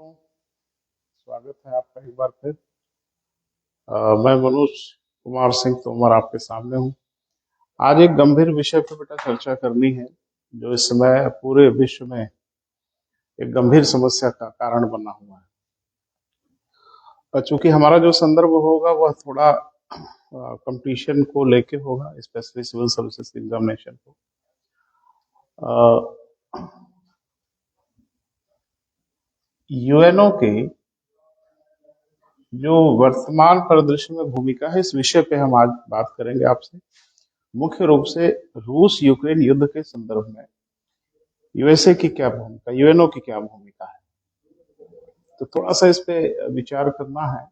स्वागत है आपका एक बार फिर। मैं मनोज कुमार सिंह तोमर आपके सामने हूँ। आज एक गंभीर विषय पर बेटा चर्चा करनी है, जो इस समय पूरे विश्व में एक गंभीर समस्या का कारण बना हुआ है। चूंकि हमारा जो संदर्भ होगा वह थोड़ा कंपटीशन को लेके होगा, स्पेशली सिविल सर्विसेज एग्जामिनेशन को। यूएनओ के जो वर्तमान परिदृश्य में भूमिका है, इस विषय पे हम आज बात करेंगे आपसे। मुख्य रूप से रूस यूक्रेन युद्ध के संदर्भ में यूएसए की क्या भूमिका, यूएनओ की क्या भूमिका है, तो थोड़ा सा इस पे विचार करना है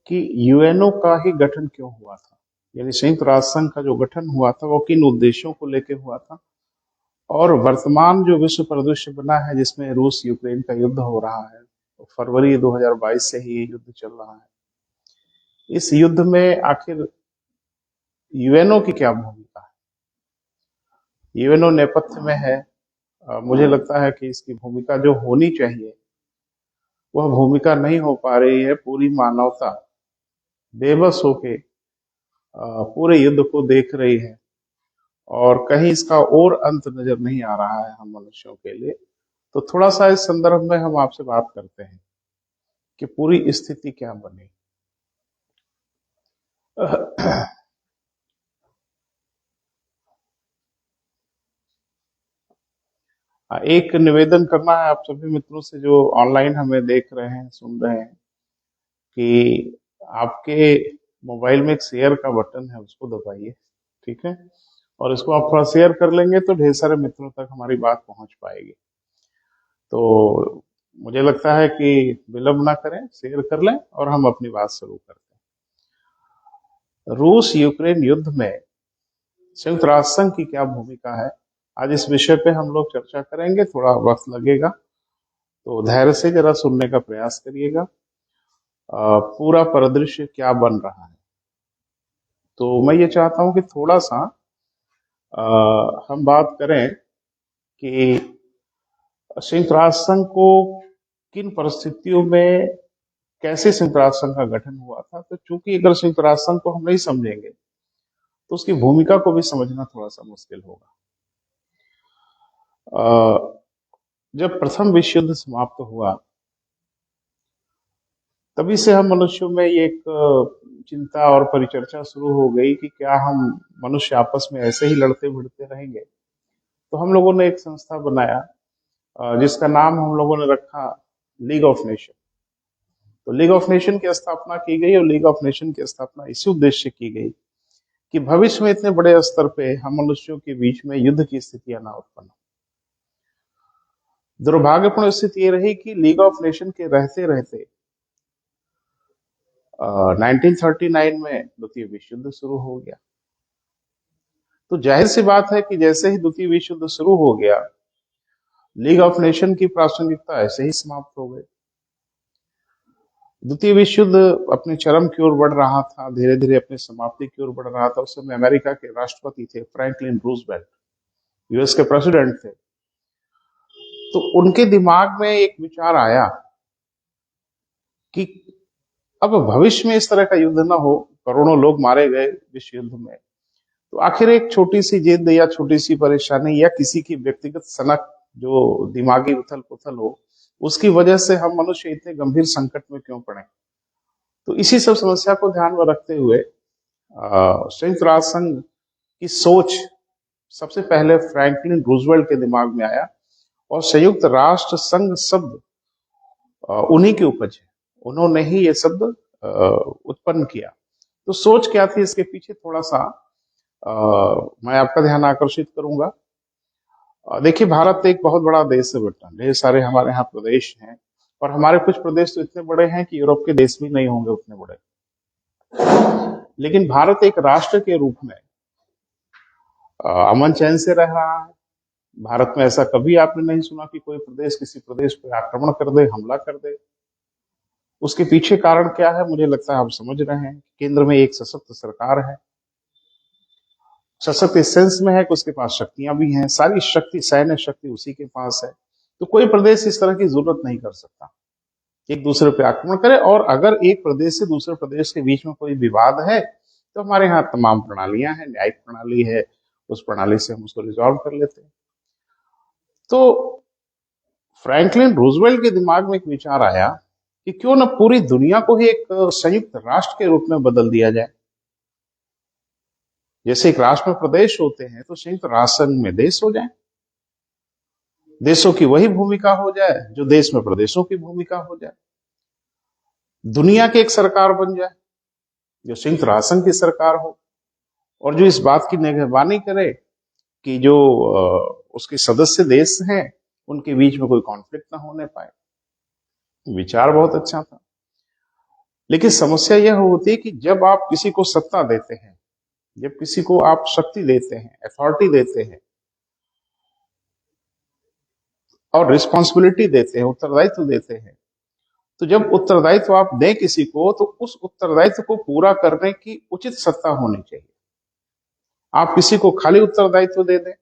कि यूएनओ का ही गठन क्यों हुआ था, यानी संयुक्त राष्ट्र संघ का जो गठन हुआ था वो किन उद्देश्यों को लेकर हुआ था, और वर्तमान जो विश्व परिदृश्य बना है जिसमें रूस यूक्रेन का युद्ध हो रहा है, फरवरी 2022 से ही ये युद्ध चल रहा है। इस युद्ध में आखिर यूएनओ की क्या भूमिका है, यूएनओ नेपथ्य में है। मुझे लगता है कि इसकी भूमिका जो होनी चाहिए वह भूमिका नहीं हो पा रही है। पूरी मानवता बेबस होके पूरे युद्ध को देख रही है और कहीं इसका और अंत नजर नहीं आ रहा है हम मनुष्यों के लिए। तो थोड़ा सा इस संदर्भ में हम आपसे बात करते हैं कि पूरी स्थिति क्या बनी। एक निवेदन करना है आप सभी मित्रों से जो ऑनलाइन हमें देख रहे हैं, सुन रहे हैं, कि आपके मोबाइल में एक शेयर का बटन है, उसको दबाइए, ठीक है। और इसको आप थोड़ा शेयर कर लेंगे तो ढेर सारे मित्रों तक हमारी बात पहुंच पाएगी। तो मुझे लगता है कि विलंब ना करें, शेयर कर लें और हम अपनी बात शुरू करते हैं। रूस यूक्रेन युद्ध में संयुक्त राष्ट्र संघ की क्या भूमिका है, आज इस विषय पे हम लोग चर्चा करेंगे। थोड़ा वक्त लगेगा तो धैर्य से जरा सुनने का प्रयास करिएगा। पूरा परिदृश्य क्या बन रहा है, तो मैं ये चाहता हूं कि थोड़ा सा हम बात करें कि संयुक्त राष्ट्र संघ को किन परिस्थितियों में, कैसे संयुक्त राष्ट्र संघ का गठन हुआ था। तो चूंकि अगर संयुक्त राष्ट्र संघ को हम नहीं समझेंगे तो उसकी भूमिका को भी समझना थोड़ा सा मुश्किल होगा। जब प्रथम विश्व युद्ध समाप्त हुआ तभी से हम मनुष्यों में ये एक चिंता और परिचर्चा शुरू हो गई कि क्या हम मनुष्य आपस में ऐसे ही लड़ते भिड़ते रहेंगे। तो हम लोगों ने एक संस्था बनाया जिसका नाम हम लोगों ने रखा लीग ऑफ नेशन। तो लीग ऑफ नेशन की स्थापना की गई और लीग ऑफ नेशन की स्थापना इसी उद्देश्य से की गई कि भविष्य में इतने बड़े स्तर पे हम मनुष्यों के बीच में युद्ध की स्थितियां ना उत्पन्न हो। दुर्भाग्यपूर्ण स्थिति ये रही कि लीग ऑफ नेशन के रहते रहते 1939 में द्वितीय विश्व युद्ध शुरू हो गया। तो जाहिर सी बात है कि जैसे ही द्वितीय विश्व युद्ध शुरू हो गया, लीग ऑफ नेशन की प्रासंगिकता ऐसे ही समाप्त हो गई। द्वितीय विश्व युद्ध अपने चरम की ओर बढ़ रहा था, धीरे धीरे अपनी समाप्ति की ओर बढ़ रहा था। उस समय अमेरिका के राष्ट्रपति थे फ्रैंकलिन रूजवेल्ट, यूएस के प्रेसिडेंट थे। तो उनके दिमाग में एक विचार आया कि अब भविष्य में इस तरह का युद्ध ना हो, करोड़ों लोग मारे गए विश्व युद्ध में, तो आखिर एक छोटी सी जिद या छोटी सी परेशानी या किसी की व्यक्तिगत सनक, जो दिमागी उथल पुथल हो, उसकी वजह से हम मनुष्य इतने गंभीर संकट में क्यों पड़े। तो इसी सब समस्या को ध्यान में रखते हुए संयुक्त राष्ट्र संघ की सोच सबसे पहले फ्रैंकलिन रूजवेल्ट के दिमाग में आया और संयुक्त राष्ट्र संघ शब्द उन्हीं की उपज है, उन्होंने ही ये शब्द उत्पन्न किया। तो सोच क्या थी इसके पीछे, थोड़ा सा मैं आपका ध्यान आकर्षित करूंगा। देखिए, भारत एक बहुत बड़ा देश है बेटा, ढेर सारे हमारे यहाँ प्रदेश हैं और हमारे कुछ प्रदेश तो इतने बड़े हैं कि यूरोप के देश भी नहीं होंगे उतने बड़े। लेकिन भारत एक राष्ट्र के रूप में अमन चैन से रह रहा है। भारत में ऐसा कभी आपने नहीं सुना कि कोई प्रदेश किसी प्रदेश पर आक्रमण कर दे, हमला कर दे। उसके पीछे कारण क्या है, मुझे लगता है आप समझ रहे हैं। केंद्र में एक सशक्त सरकार है, सशक्त इस सेंस में है कि उसके पास शक्तियां भी हैं, सारी शक्ति, सैन्य शक्ति उसी के पास है। तो कोई प्रदेश इस तरह की जरूरत नहीं कर सकता एक दूसरे पे आक्रमण करे। और अगर एक प्रदेश से दूसरे प्रदेश के बीच में कोई विवाद है तो हमारे यहाँ तमाम प्रणालियां हैं, न्यायिक प्रणाली है, उस प्रणाली से हम उसको रिजॉल्व कर लेते हैं। तो फ्रैंकलिन रूजवेल्ट के दिमाग में एक विचार आया कि क्यों न पूरी दुनिया को ही एक संयुक्त राष्ट्र के रूप में बदल दिया जाए। जैसे एक राष्ट्र में प्रदेश होते हैं तो संयुक्त राष्ट्र संघ में देश हो जाए, देशों की वही भूमिका हो जाए जो देश में प्रदेशों की भूमिका हो जाए, दुनिया की एक सरकार बन जाए जो संयुक्त राष्ट्र संघ की सरकार हो, और जो इस बात की निगरानी करे कि जो उसके सदस्य देश हैं उनके बीच में कोई कॉन्फ्लिक्ट ना होने पाए। विचार बहुत अच्छा था, लेकिन समस्या यह होती है कि जब आप किसी को सत्ता देते हैं, जब किसी को आप शक्ति देते हैं, अथॉरिटी देते हैं और रिस्पॉन्सिबिलिटी देते हैं, उत्तरदायित्व देते हैं, तो जब उत्तरदायित्व आप दें किसी को तो उस उत्तरदायित्व को पूरा करने की उचित सत्ता होनी चाहिए। आप किसी को खाली उत्तरदायित्व दे दें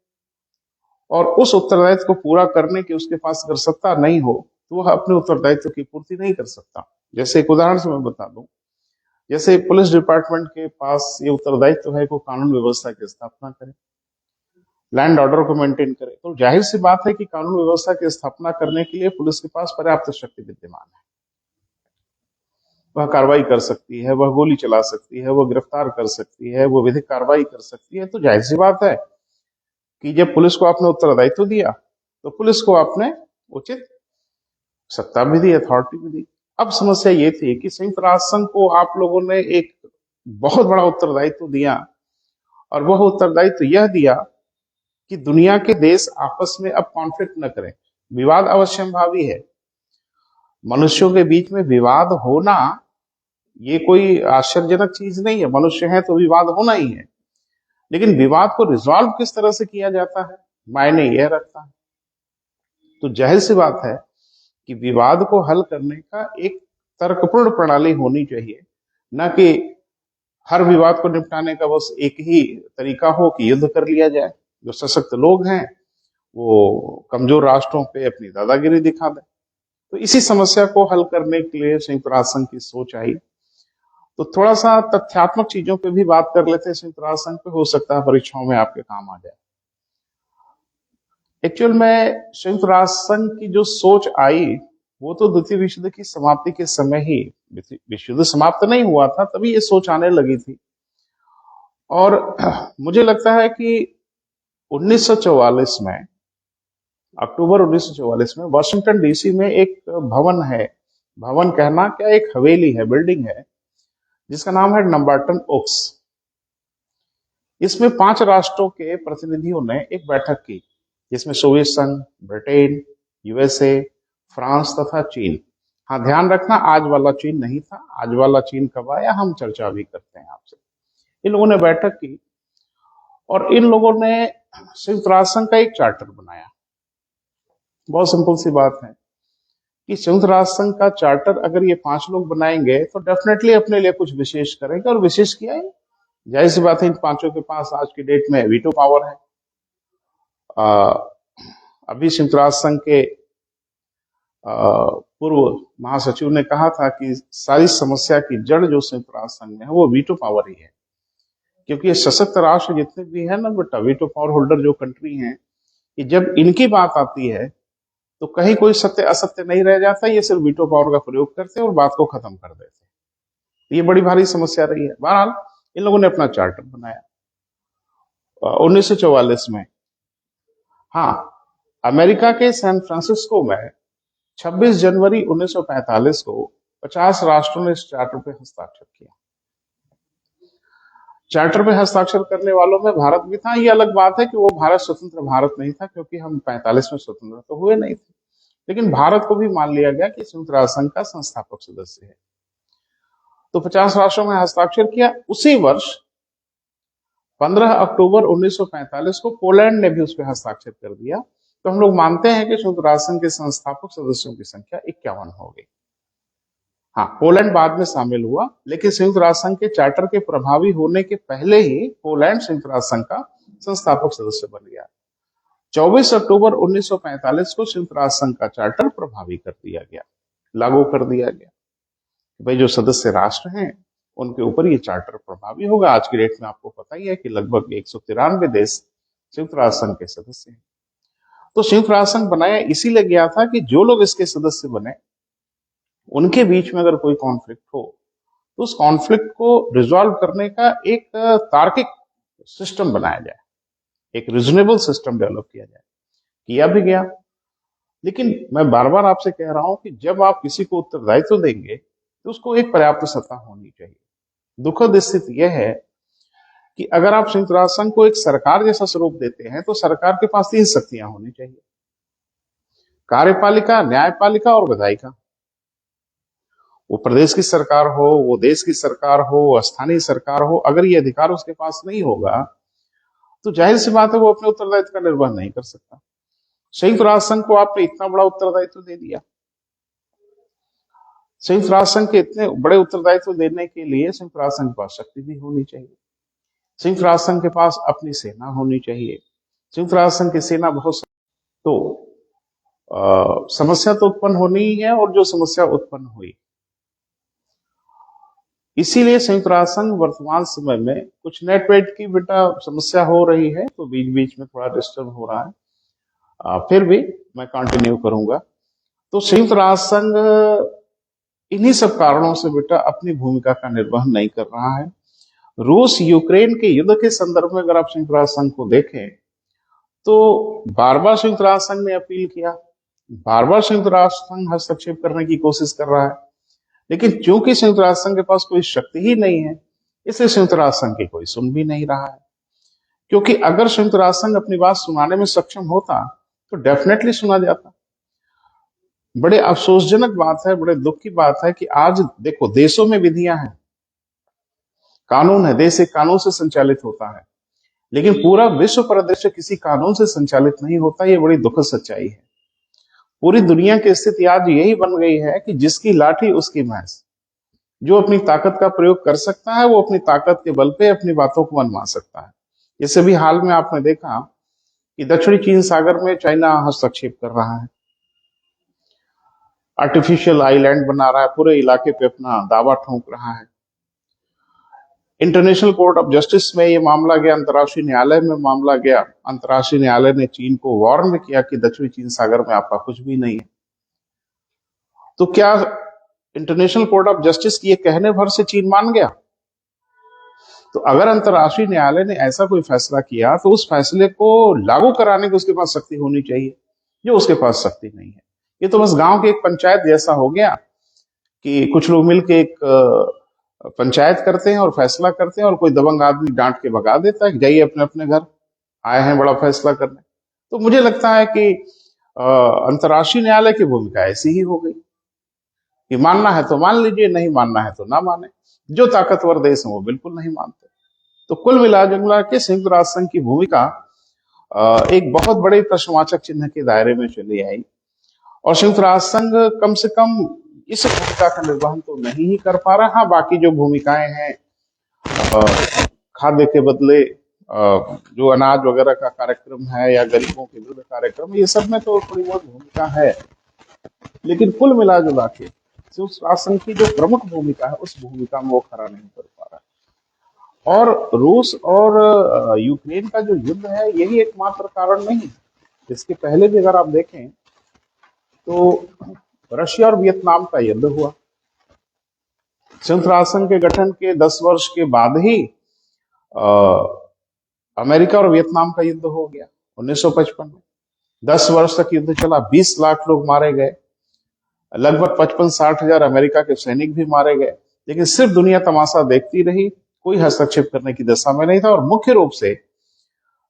और उस उत्तरदायित्व को पूरा करने की उसके पास अगर सत्ता नहीं हो तो वह अपने उत्तरदायित्व की पूर्ति नहीं कर सकता। जैसे एक उदाहरण से मैं बता दूं, जैसे पुलिस डिपार्टमेंट के पास ये उत्तरदायित्व है कि कानून व्यवस्था की स्थापना करे, लैंड ऑर्डर को मेंटेन करे, तो जाहिर सी बात है कि कानून व्यवस्था की स्थापना करने के लिए पुलिस के पास पर्याप्त शक्ति विद्यमान है। वह कार्रवाई कर सकती है, वह गोली चला सकती है, वह गिरफ्तार कर सकती है, वह विधिक कार्रवाई कर सकती है। तो जाहिर सी बात है कि जब पुलिस को आपने उत्तरदायित्व दिया तो पुलिस को आपने उचित सत्ता भी दी, अथॉरिटी भी दी। अब समस्या ये थी कि संयुक्त राष्ट्र संघ को आप लोगों ने एक बहुत बड़ा उत्तरदायित्व दिया, और वह उत्तरदायित्व यह दिया कि दुनिया के देश आपस में अब कॉन्फ्लिक्ट न करें। विवाद अवश्यंभावी है, मनुष्यों के बीच में विवाद होना ये कोई आश्चर्यजनक चीज नहीं है, मनुष्य है तो विवाद होना ही है, लेकिन विवाद को रिजॉल्व किस तरह से किया जाता है मायने यह रखता है। तो जाहिर सी बात है कि विवाद को हल करने का एक तर्कपूर्ण प्रणाली होनी चाहिए, न कि हर विवाद को निपटाने का बस एक ही तरीका हो कि युद्ध कर लिया जाए। जो सशक्त लोग हैं वो कमजोर राष्ट्रों पे अपनी दादागिरी दिखा दें। तो इसी समस्या को हल करने के लिए संयुक्त राष्ट्र संघ की सोच आई। तो थोड़ा सा तथ्यात्मक चीजों पे भी बात कर लेते हैं संयुक्त राष्ट्र संघ पे, हो सकता है परीक्षाओं में आपके काम आ जाए। एक्चुअल में संयुक्त राष्ट्र संघ की जो सोच आई वो तो द्वितीय विश्व युद्ध की समाप्ति के समय ही, विश्व युद्ध समाप्त नहीं हुआ था तभी ये सोच आने लगी थी। और मुझे लगता है कि 1944 में, अक्टूबर 1944 में वाशिंगटन डीसी में एक भवन है, भवन कहना क्या, एक हवेली है, बिल्डिंग है, जिसका नाम है डम्बार्टन ओक्स। इसमें 5 राष्ट्रों के प्रतिनिधियों ने एक बैठक की, जिसमें सोवियत संघ, ब्रिटेन, यूएसए, फ्रांस तथा चीन। हाँ, ध्यान रखना आज वाला चीन नहीं था, आज वाला चीन कब आया हम चर्चा भी करते हैं आपसे। इन लोगों ने बैठक की और इन लोगों ने संयुक्त राष्ट्र संघ का एक चार्टर बनाया। बहुत सिंपल सी बात है कि संयुक्त राष्ट्र संघ का चार्टर अगर ये 5 लोग बनाएंगे तो डेफिनेटली अपने लिए कुछ विशेष करेंगे, और विशेष किया है। जाहिर सी बात है इन 5 के पास आज की डेट में वीटो पावर है। अभी संयुक्त राष्ट्र संघ के पूर्व महासचिव ने कहा था कि सारी समस्या की जड़ जो संयुक्त राष्ट्र संघ में है वो वीटो पावर ही है, क्योंकि ये सशक्त राष्ट्र जितने भी है ना बेटा, वीटो पावर होल्डर जो कंट्री हैं, कि जब इनकी बात आती है तो कहीं कोई सत्य असत्य नहीं रह जाता, ये सिर्फ वीटो पावर का प्रयोग करते हैं और बात को खत्म कर देते हैं। ये बड़ी भारी समस्या रही है। बहरहाल इन लोगों ने अपना चार्टर बनाया 1944 में। हाँ, अमेरिका के सैन फ्रांसिस्को में 26 जनवरी 1945 को 50 राष्ट्रों ने इस चार्टर पर हस्ताक्षर किया। चार्टर में हस्ताक्षर करने वालों में भारत भी था। ये अलग बात है कि वो भारत स्वतंत्र भारत नहीं था, क्योंकि हम 45 में स्वतंत्र तो हुए नहीं थे, लेकिन भारत को भी मान लिया गया कि संयुक्त राष्ट्र संघ का संस्थापक सदस्य है। तो 50 राष्ट्रों में हस्ताक्षर किया। उसी वर्ष 15 अक्टूबर 1945 को पोलैंड ने भी उस पर हस्ताक्षर कर दिया। तो हम लोग मानते हैं कि संयुक्त राष्ट्र संघ के संस्थापक सदस्यों की संख्या 51 हो गई। हाँ, पोलैंड बाद में शामिल हुआ, लेकिन संयुक्त राष्ट्र संघ के चार्टर के प्रभावी होने के पहले ही पोलैंड संयुक्त राष्ट्र संघ का संस्थापक सदस्य बन गया। 24 अक्टूबर 1945 को संयुक्त राष्ट्र संघ का चार्टर प्रभावी कर दिया गया, लागू कर दिया गया। भाई जो सदस्य राष्ट्र हैं उनके ऊपर ये चार्टर प्रभावी होगा। आज की डेट में आपको पता ही है कि लगभग 193 देश संयुक्त राष्ट्र संघ के सदस्य हैं। तो संयुक्त राष्ट्र संघ बनाया इसीलिए गया था कि जो लोग इसके सदस्य बने उनके बीच में अगर कोई कॉन्फ्लिक्ट हो तो उस कॉन्फ्लिक्ट को रिजॉल्व करने का एक तार्किक सिस्टम बनाया जाए, एक रीजनेबल सिस्टम डेवलप किया जाए। किया भी गया। लेकिन मैं बार बार आपसे कह रहा हूं कि जब आप किसी को उत्तरदायित्व देंगे तो उसको एक पर्याप्त सत्ता होनी चाहिए। दुखद स्थिति यह है कि अगर आप संयुक्त राष्ट्र संघ को एक सरकार जैसा स्वरूप देते हैं तो सरकार के पास 3 शक्तियां होनी चाहिए, कार्यपालिका, न्यायपालिका और विधायिका। वो प्रदेश की सरकार हो, वो देश की सरकार हो, स्थानीय सरकार हो, अगर ये अधिकार उसके पास नहीं होगा तो जाहिर सी बात है वो अपने उत्तरदायित्व का निर्वहन नहीं कर सकता। संयुक्त राष्ट्र संघ को आपने इतना बड़ा उत्तरदायित्व दे दिया। संयुक्त राष्ट्र संघ के इतने बड़े उत्तरदायित्व देने के लिए संयुक्त राष्ट्र संघ के पास शक्ति भी होनी चाहिए। संयुक्त राष्ट्र संघ के पास अपनी सेना होनी चाहिए। संयुक्त राष्ट्र संघ की सेना बहुत तो समस्या तो उत्पन्न होनी ही है। और जो समस्या उत्पन्न हुई इसीलिए संयुक्त राष्ट्र संघ वर्तमान समय में कुछ नेटवेट की बेटा समस्या हो रही है तो बीच बीच में थोड़ा डिस्टर्ब हो रहा है, फिर भी मैं कंटिन्यू करूंगा। तो संयुक्त राष्ट्र संघ इन्हीं सब कारणों से बेटा अपनी भूमिका का निर्वहन नहीं कर रहा है। रूस यूक्रेन के युद्ध के संदर्भ में अगर आप संयुक्त राष्ट्र संघ को देखें तो बार बार संयुक्त राष्ट्र संघ ने अपील किया, बार बार संयुक्त राष्ट्र संघ हस्तक्षेप करने की कोशिश कर रहा है, लेकिन क्योंकि संयुक्त राष्ट्र संघ के पास कोई शक्ति ही नहीं है इसलिए संयुक्त राष्ट्र संघ की कोई सुन भी नहीं रहा है। क्योंकि अगर संयुक्त राष्ट्र संघ अपनी बात सुनाने में सक्षम होता तो डेफिनेटली सुना जाता। बड़े अफसोसजनक बात है, बड़े दुख की बात है कि आज देखो देशों में विधियां हैं, कानून है, देश एक कानून से संचालित होता है, लेकिन पूरा विश्व परिदृश्य किसी कानून से संचालित नहीं होता। ये बड़ी दुखद सच्चाई है। पूरी दुनिया की स्थिति आज यही बन गई है कि जिसकी लाठी उसकी भैंस। जो अपनी ताकत का प्रयोग कर सकता है वो अपनी ताकत के बल पे अपनी बातों को मनवा सकता है। जैसे भी हाल में आपने देखा कि दक्षिणी चीन सागर में चाइना हस्तक्षेप कर रहा है, आर्टिफिशियल आइलैंड बना रहा है, पूरे इलाके पे अपना दावा ठोंक रहा है। इंटरनेशनल कोर्ट ऑफ जस्टिस में ये मामला गया, अंतर्राष्ट्रीय न्यायालय में मामला गया। अंतर्राष्ट्रीय न्यायालय ने चीन को वार्न किया कि दक्षिणी चीन सागर में आपका कुछ भी नहीं है। तो क्या इंटरनेशनल कोर्ट ऑफ जस्टिस की ये कहने भर से चीन मान गया? तो अगर अंतर्राष्ट्रीय न्यायालय ने ऐसा कोई फैसला किया तो उस फैसले को लागू कराने की उसके पास शक्ति होनी चाहिए, जो उसके पास शक्ति नहीं है। ये तो बस गांव की एक पंचायत जैसा हो गया कि कुछ लोग मिलकर एक पंचायत करते हैं और फैसला करते हैं और कोई दबंग आदमी डांट के भगा देता है कि जाइए अपने अपने घर, आए हैं बड़ा फैसला करने। तो मुझे लगता है कि अंतर्राष्ट्रीय न्यायालय की भूमिका ऐसी ही हो गई कि मानना है तो मान लीजिए, नहीं मानना है तो ना माने। जो ताकतवर देश है वो बिल्कुल नहीं मानते। तो कुल मिला जुला के संयुक्त राष्ट्र संघ की भूमिका एक बहुत बड़े प्रश्नवाचक चिन्ह के दायरे में चली आई और संयुक्त राष्ट्र संघ कम से कम इस भूमिका का निर्वहन तो नहीं ही कर पा रहा। हाँ, बाकी जो भूमिकाएं हैं, खाद्य के बदले जो अनाज वगैरह का कार्यक्रम है या गरीबों के विरुद्ध कार्यक्रम, ये सब में तो थोड़ी बहुत भूमिका है, लेकिन कुल मिला जुला के संयुक्त राष्ट्र संघ की जो प्रमुख भूमिका है उस भूमिका में वो खरा नहीं कर पा रहा है। और रूस और यूक्रेन का जो युद्ध है यही एकमात्र कारण नहीं। इसके पहले भी अगर आप देखें तो रशिया और वियतनाम का युद्ध हुआ। संयुक्त राष्ट्र संघ के गठन के 10 वर्ष के बाद ही अमेरिका और वियतनाम का युद्ध हो गया 1955 में। 10 वर्ष तक युद्ध चला, 20 लाख लोग मारे गए, लगभग 55-60 हजार अमेरिका के सैनिक भी मारे गए, लेकिन सिर्फ दुनिया तमाशा देखती रही, कोई हस्तक्षेप करने की दशा में नहीं था। और मुख्य रूप से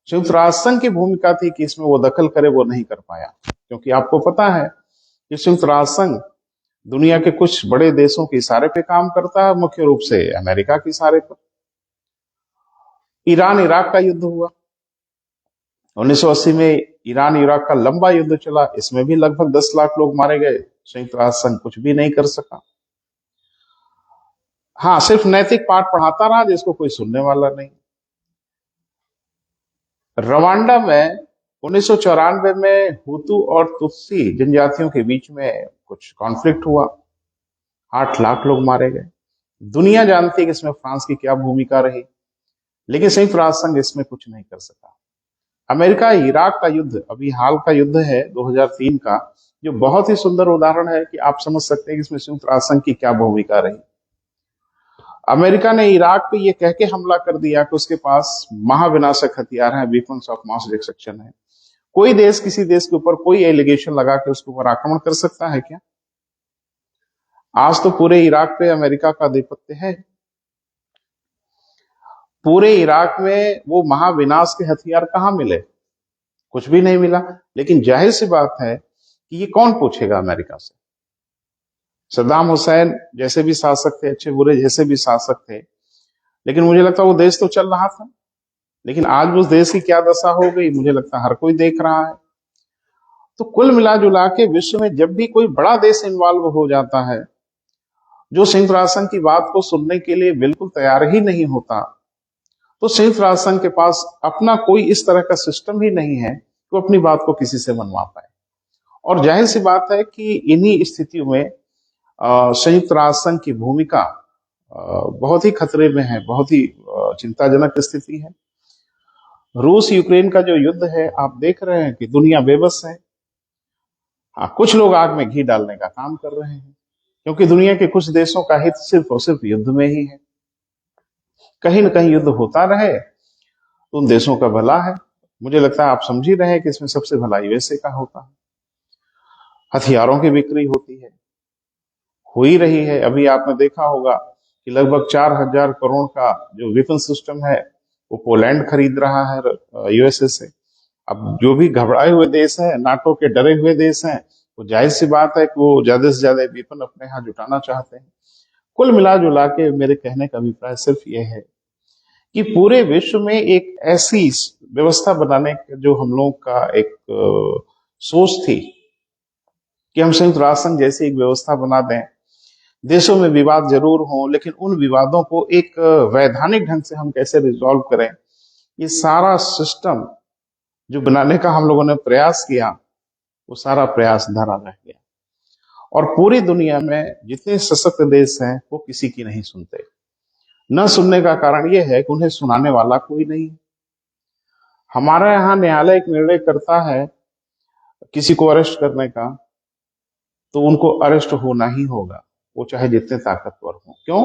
संयुक्त राष्ट्र संघ की भूमिका थी कि इसमें वो दखल करे, वो नहीं कर पाया। क्योंकि आपको पता है कि संयुक्त राष्ट्र संघ दुनिया के कुछ बड़े देशों के इशारे पे काम करता है, मुख्य रूप से अमेरिका के इशारे पर। ईरान इराक का युद्ध हुआ 1980 में, ईरान इराक का लंबा युद्ध चला, इसमें भी लगभग 10 लाख लोग मारे गए। संयुक्त राष्ट्र संघ कुछ भी नहीं कर सका। हाँ, सिर्फ नैतिक पाठ पढ़ाता रहा जिसको कोई सुनने वाला नहीं। रवांडा में 1994 में हुतू और तुत्सी जनजातियों के बीच में कुछ कॉन्फ्लिक्ट हुआ, 8 लाख लोग मारे गए। दुनिया जानती है कि इसमें फ्रांस की क्या भूमिका रही, लेकिन संयुक्त राष्ट्र संघ इसमें कुछ नहीं कर सका। अमेरिका इराक का युद्ध, अभी हाल का युद्ध है 2003 का, जो बहुत ही सुंदर उदाहरण है कि आप समझ सकते हैं कि इसमें संयुक्त राष्ट्र संघ की क्या भूमिका रही। अमेरिका ने इराक पे ये कह के हमला कर दिया कि उसके पास महाविनाशक हथियार हैं, वेपन्स ऑफ मास डिस्ट्रक्शन है। कोई देश किसी देश के ऊपर कोई एलिगेशन लगा के उसके ऊपर आक्रमण कर सकता है क्या? आज तो पूरे इराक पे अमेरिका का आधिपत्य है। पूरे इराक में वो महाविनाश के हथियार कहां मिले? कुछ भी नहीं मिला। लेकिन जाहिर सी बात है कि ये कौन पूछेगा अमेरिका से? सद्दाम हुसैन जैसे भी शासक थे, अच्छे बुरे जैसे भी शासक थे, लेकिन मुझे लगता है वो देश तो चल रहा था। लेकिन आज उस देश की क्या दशा हो गई, मुझे लगता है हर कोई देख रहा है। तो कुल मिला जुला के विश्व में जब भी कोई बड़ा देश इन्वॉल्व हो जाता है, जो संयुक्त राष्ट्र संघ की बात को सुनने के लिए बिल्कुल तैयार ही नहीं होता, तो संयुक्त राष्ट्र संघ के पास अपना कोई इस तरह का सिस्टम ही नहीं है कि वो अपनी बात को किसी से मनवा पाए। और जाहिर सी बात है कि इन्हीं स्थितियों में संयुक्त राष्ट्र संघ की भूमिका बहुत ही खतरे में है, बहुत ही चिंताजनक स्थिति है। रूस यूक्रेन का जो युद्ध है, आप देख रहे हैं कि दुनिया बेबस है। हाँ, कुछ लोग आग में घी डालने का काम कर रहे हैं, क्योंकि दुनिया के कुछ देशों का हित सिर्फ और सिर्फ युद्ध में ही है। कहीं न कहीं युद्ध होता रहे तो उन देशों का भला है। मुझे लगता है आप समझ ही रहे हैं कि इसमें सबसे भला यूएसए का होता है। हथियारों की बिक्री होती है, हो ही रही है। अभी आपने देखा होगा कि लगभग 4,000 करोड़ का जो वेपन सिस्टम है वो पोलैंड खरीद रहा है यूएसए से। अब जो भी घबराए हुए देश हैं, नाटो के डरे हुए देश हैं, वो जाहिर सी बात है कि वो ज्यादा से ज्यादा वेपन अपने यहाँ जुटाना चाहते हैं। कुल मिला जुला के मेरे कहने का अभिप्राय सिर्फ ये है कि पूरे विश्व में एक ऐसी व्यवस्था बनाने का जो हम लोग का एक सोच थी कि हम संयुक्त राष्ट्र संघ जैसी एक व्यवस्था बना दें, देशों में विवाद जरूर हो, लेकिन उन विवादों को एक वैधानिक ढंग से हम कैसे रिजॉल्व करें, ये सारा सिस्टम जो बनाने का हम लोगों ने प्रयास किया, वो सारा प्रयास धरा रह गया। और पूरी दुनिया में जितने सशक्त देश हैं वो किसी की नहीं सुनते। न सुनने का कारण ये है कि उन्हें सुनाने वाला कोई नहीं। हमारे यहाँ न्यायालय एक निर्णय करता है किसी को अरेस्ट करने का, तो उनको अरेस्ट होना ही होगा, वो चाहे जितने ताकतवर हो। क्यों?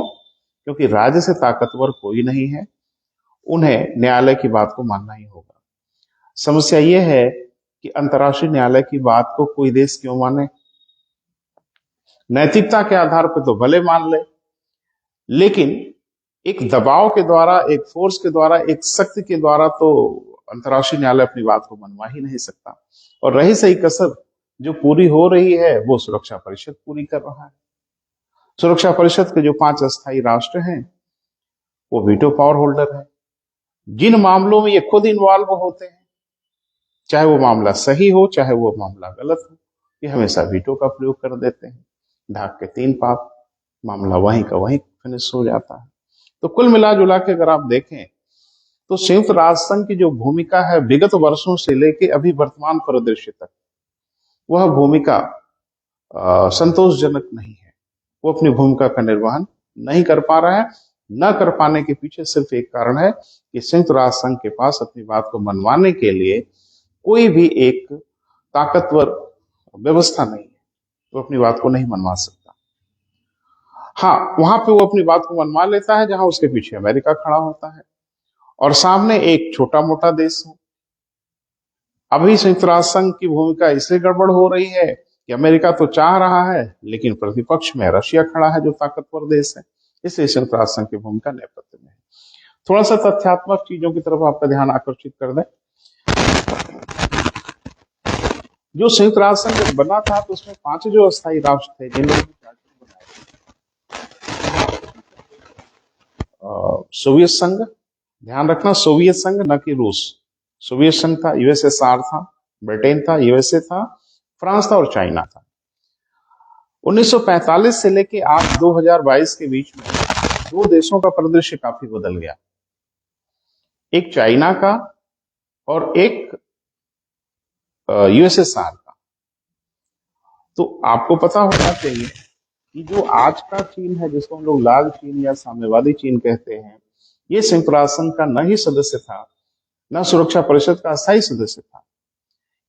क्योंकि राज्य से ताकतवर कोई नहीं है, उन्हें न्यायालय की बात को मानना ही होगा। समस्या ये है कि अंतर्राष्ट्रीय न्यायालय की बात को कोई देश क्यों माने? नैतिकता के आधार पर तो भले मान ले, लेकिन एक दबाव के द्वारा, एक फोर्स के द्वारा, एक शक्ति के द्वारा तो अंतर्राष्ट्रीय न्यायालय अपनी बात को मनवा ही नहीं सकता। और रही सही कसर जो पूरी हो रही है वो सुरक्षा परिषद पूरी कर रहा है। सुरक्षा परिषद के जो 5 अस्थायी राष्ट्र हैं वो वीटो पावर होल्डर है। जिन मामलों में ये खुद इन्वॉल्व होते हैं, चाहे वो मामला सही हो चाहे वो मामला गलत हो, ये हमेशा वीटो का प्रयोग कर देते हैं। ढाक के 3 पाप, मामला वहीं का वहीं फिनिश हो जाता है। तो कुल मिला जुला के अगर आप देखें तो संयुक्त राष्ट्र संघ की जो भूमिका है विगत वर्षों से लेके अभी वर्तमान परिदृश्य तक, वह भूमिका संतोषजनक नहीं है। वो अपनी भूमिका का निर्वहन नहीं कर पा रहा है। न कर पाने के पीछे सिर्फ एक कारण है कि संयुक्त राष्ट्र संघ के पास अपनी बात को मनवाने के लिए कोई भी एक ताकतवर व्यवस्था नहीं है, वो अपनी बात को नहीं मनवा सकता। हाँ, वहां पे वो अपनी बात को मनवा लेता है जहां उसके पीछे अमेरिका खड़ा होता है और सामने एक छोटा मोटा देश है। अभी संयुक्त राष्ट्र संघ की भूमिका इसलिए गड़बड़ हो रही है कि अमेरिका तो चाह रहा है, लेकिन प्रतिपक्ष में रशिया खड़ा है जो ताकतवर देश है, इसलिए संयुक्त राष्ट्र संघ की भूमिका नेपथ्य में है। थोड़ा सा तथ्यात्मक चीजों की तरफ आपका ध्यान आकर्षित कर दें। जो संयुक्त राष्ट्र संघ बना था तो उसमें 5 जो अस्थायी राष्ट्र थे जिन लोगों ने चार्टर बनाया, सोवियत संघ, ध्यान रखना सोवियत संघ न कि रूस। सोवियत संघ था, यूएसएसआर था, ब्रिटेन था, यूएसए था, फ्रांस था और चाइना था। 1945 से लेके आज 2022 के बीच में 2 देशों का परिदृश्य काफी बदल गया, एक चाइना का और एक यूएसएसआर का। तो आपको पता होना चाहिए कि जो आज का चीन है, जिसको हम लोग लाल चीन या साम्यवादी चीन कहते हैं, ये संयुक्त राष्ट्र संघ का न ही सदस्य था, न सुरक्षा परिषद का अस्थायी सदस्य था।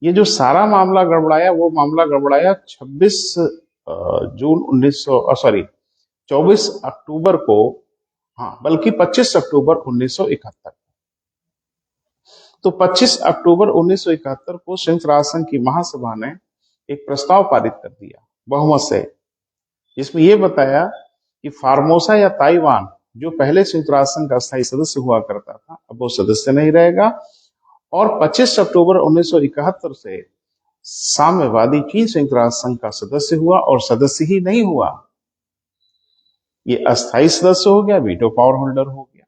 ये जो सारा मामला गड़बड़ाया, वो मामला गड़बड़ाया 24 अक्टूबर को, हाँ बल्कि 25 अक्टूबर 1971। तो 25 अक्टूबर 1971 को संयुक्त राष्ट्र संघ की महासभा ने एक प्रस्ताव पारित कर दिया बहुमत से, जिसमें यह बताया कि फार्मोसा या ताइवान, जो पहले संयुक्त राष्ट्र संघ का अस्थायी सदस्य हुआ करता था, अब वो सदस्य नहीं रहेगा। और 25 अक्टूबर 1971 से साम्यवादी चीन संयुक्त राष्ट्र संघ का सदस्य हुआ, और सदस्य ही नहीं हुआ, ये अस्थायी सदस्य हो गया, वीटो पावर होल्डर हो गया।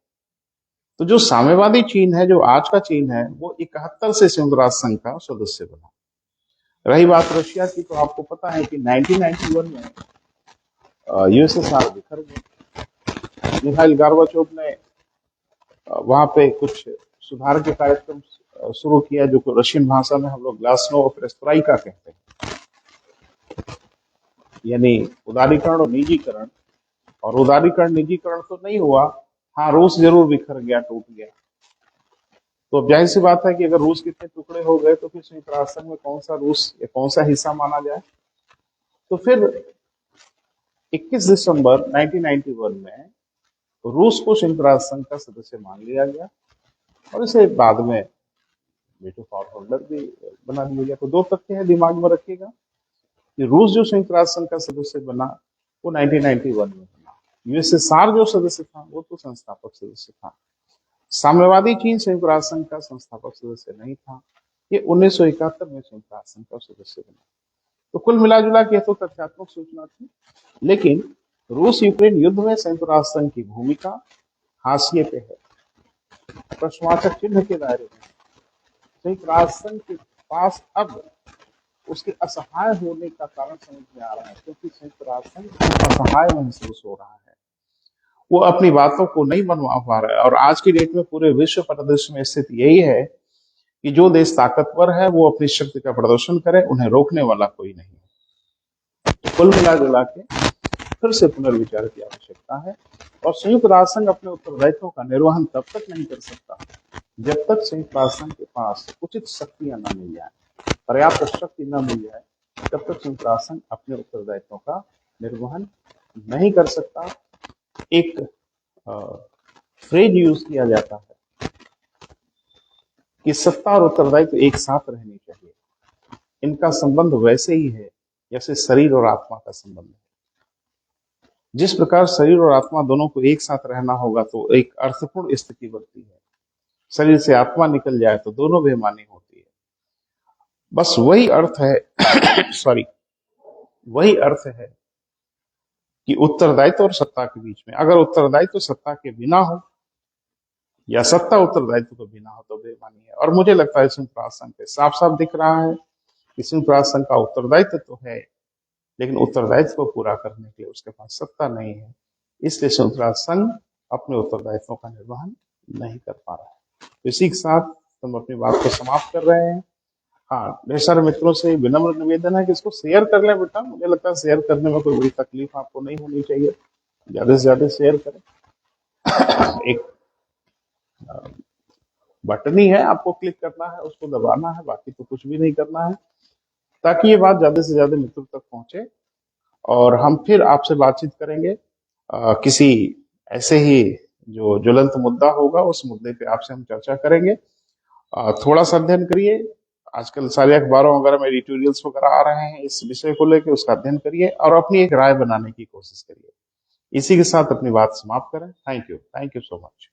तो जो साम्यवादी चीन है, जो आज का चीन है, वो 71 से संयुक्त राष्ट्र संघ का सदस्य बना। रही बात रशिया की, तो आपको पता है कि 1991 में यूएसएसआर बिखर गए। मिखाइल गोर्बाचोव ने वहां पे कुछ सुधार के कार्यक्रम शुरू किया, जो रशियन भाषा में हम लोग ग्लासनोव और पेरेस्ट्रोइका कहते हैं, यानी उदारीकरण और निजीकरण। और उदारीकरण निजीकरण तो नहीं हुआ, हाँ रूस जरूर बिखर गया, टूट गया। तो अब जाहिर सी बात है कि अगर रूस कितने टुकड़े हो गए, तो फिर संयुक्त राष्ट्र संघ में कौन सा रूस या कौन सा हिस्सा माना जाए। तो फिर 21 दिसंबर 1991 में रूस को संयुक्त राष्ट्र संघ का सदस्य मान लिया गया, और इसे बाद में वीटो पावर होल्डर भी बना दिया गया। तो दो तथ्य है, दिमाग में रखिएगा कि रूस जो संयुक्त राष्ट्र संघ का सदस्य बना वो 1991 में बना। यूएसएसआर जो सदस्य था वो तो संस्थापक सदस्य था। साम्यवादी चीन संयुक्त राष्ट्र संघ का संस्थापक सदस्य नहीं था, ये 1971 में संयुक्त राष्ट्र संघ का सदस्य बना। तो कुल मिलाजुला के तो तथ्यात्मक सूचना थी, लेकिन रूस यूक्रेन युद्ध में संयुक्त राष्ट्र संघ की भूमिका हाशिए पे है, प्रश्नवाचक चिन्ह के दायरे में। संयुक्त राष्ट्र संघ के पास अब उसके असहाय होने का कारण समझ में आ रहा है, क्योंकि संयुक्त राष्ट्र संघ असहाय महसूस हो रहा है, वो अपनी बातों को नहीं मनवा पा रहा है। और आज की डेट में पूरे विश्व परिदृश्य में स्थिति यही है कि जो देश ताकतवर है वो अपनी शक्ति का प्रदर्शन करे, उन्हें रोकने वाला कोई नहीं है। तो कुल मिला जुला के फिर से पुनर्विचार की आवश्यकता है, और संयुक्त राष्ट्र संघ अपने उत्तरदायित्वों का निर्वहन तब तक नहीं कर सकता जब तक संयुक्त राष्ट्र संघ के पास उचित शक्तियां न मिल जाए, पर्याप्त शक्ति न मिल जाए, तब तक संयुक्त राष्ट्र संघ अपने उत्तरदायित्वों का निर्वहन नहीं कर सकता। एक फ्रेज यूज किया जाता है कि सत्ता और उत्तरदायित्व एक साथ रहनी चाहिए, इनका संबंध वैसे ही है जैसे शरीर और आत्मा का संबंध है। जिस प्रकार शरीर और आत्मा दोनों को एक साथ रहना होगा तो एक अर्थपूर्ण स्थिति बनती है, शरीर से आत्मा निकल जाए तो दोनों बेईमानी होती है। बस वही अर्थ है सॉरी वही अर्थ है कि उत्तरदायित्व और सत्ता के बीच में, अगर उत्तरदायित्व सत्ता के बिना हो या सत्ता उत्तरदायित्व के बिना हो तो बेईमानी है। और मुझे लगता है संयुक्त राष्ट्र संघ पे साफ साफ दिख रहा है कि संयुक्त राष्ट्र संघ का उत्तरदायित्व तो है, लेकिन उत्तरदायित्व को पूरा करने के लिए उसके पास सत्ता नहीं है, इसलिए संयुक्त राष्ट्र संघ अपने उत्तरदायित्वों का निर्वहन नहीं कर पा रहा है। तो इसी के साथ हम अपनी बात को समाप्त कर रहे हैं। हाँ, ढेर सारे मित्रों से विनम्र निवेदन है कि इसको शेयर कर लें बेटा, मुझे लगता है शेयर करने में कोई बड़ी तकलीफ आपको नहीं होनी चाहिए, ज्यादा से ज्यादा शेयर करें। एक बटन ही है, आपको क्लिक करना है, उसको दबाना है, बाकी तो कुछ भी नहीं करना है, ताकि ये बात ज्यादा से ज्यादा मित्रों तक पहुंचे। और हम फिर आपसे बातचीत करेंगे किसी ऐसे ही जो ज्वलंत मुद्दा होगा, उस मुद्दे पे आपसे हम चर्चा करेंगे। थोड़ा सा अध्ययन करिए, आजकल सारे अखबारों वगैरह में एडिटोरियल्स वगैरह आ रहे हैं इस विषय को लेकर, उसका अध्ययन करिए और अपनी एक राय बनाने की कोशिश करिए। इसी के साथ अपनी बात समाप्त करें। Thank you so much.